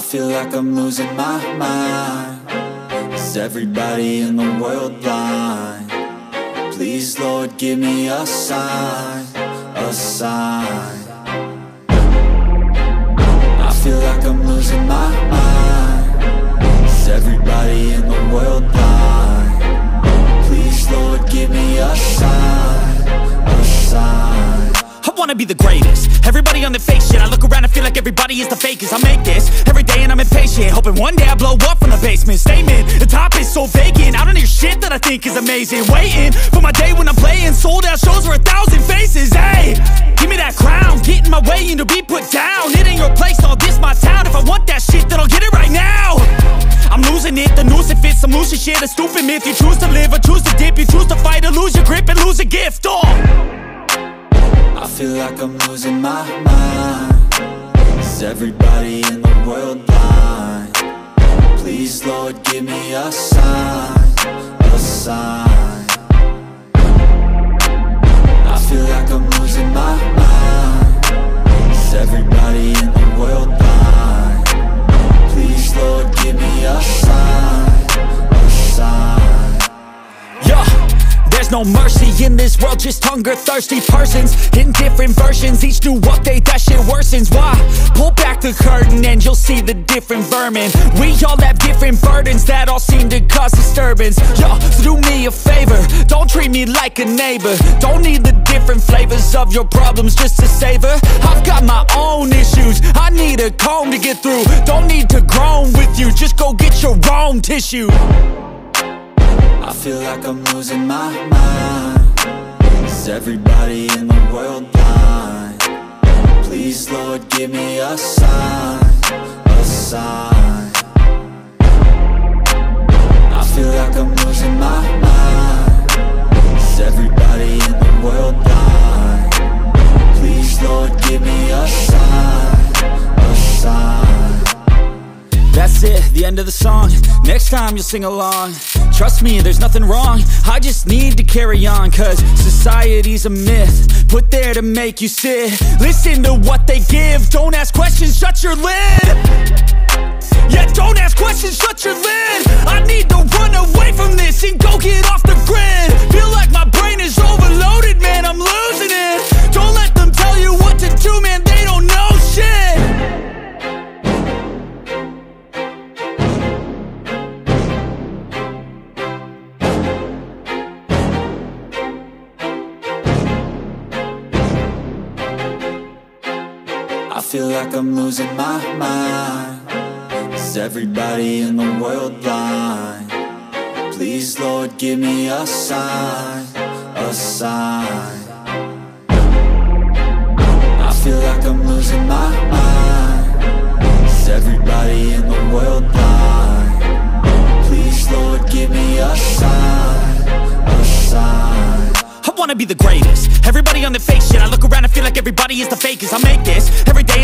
feel like I'm losing my mind. Is everybody in the world blind? Please, Lord, give me a sign, a sign. I feel like I'm losing my mind. Is everybody in the world blind? Please, Lord, give me a sign, a sign. I wanna be the greatest. Everybody on the fake shit. I look around and feel like everybody is the fakest. I make this every day and I'm impatient, hoping one day I blow up from the basement. Statement, the top is so vacant. I don't hear shit that I think is amazing. Waiting for my day when I'm playing sold out shows for 1,000 faces. Hey, give me that crown, get in my way and to be put down. It ain't your place, all this my town. If I want that shit, then I'll get it right now. I'm losing it, the noose it fits. I'm losing shit, a stupid myth. You choose to live or choose to dip. You choose to fight or lose your grip and lose a gift. I feel like I'm losing my mind. Is everybody in the world blind? Please, Lord, give me a sign, a sign. I feel like I'm losing my mind. Is everybody in the world blind? Please, Lord, give me a sign, a sign. Yeah. There's no mercy in this world, just hunger-thirsty persons in different versions. Each new update, that shit worsens. Why? Pull back the curtain and you'll see the different vermin. We all have different burdens that all seem to cause disturbance. Yo, so do me a favor, don't treat me like a neighbor. Don't need the different flavors of your problems just to savor. I've got my own issues, I need a comb to get through. Don't need to groan with you, just go get your own tissue. I feel like I'm losing my mind. Is everybody in the world blind? Please, Lord, give me a sign, a sign. I feel like I'm losing my mind. Is everybody in the world blind? Please, Lord, give me a sign, a sign. That's it, the end of the song. Next time you'll sing along. Trust me, there's nothing wrong. I just need to carry on, cause society's a myth put there to make you sit. Listen to what they give. Don't ask questions, shut your lid. Yeah, don't ask questions, shut your lid. I need to run away from this and go get off the grid. Feel like my brain is overloaded, man, I'm losing it. Don't let them tell you what to do, man, they don't know shit. I feel like I'm losing my mind. Is everybody in the world blind? Please, Lord, give me a sign, a sign. I feel like I'm losing my mind. Is everybody in the world blind? Please, Lord, give me a sign, a sign. I wanna be the greatest. Everybody on the fake shit. I look around and feel like everybody is the fakest. I make this every day.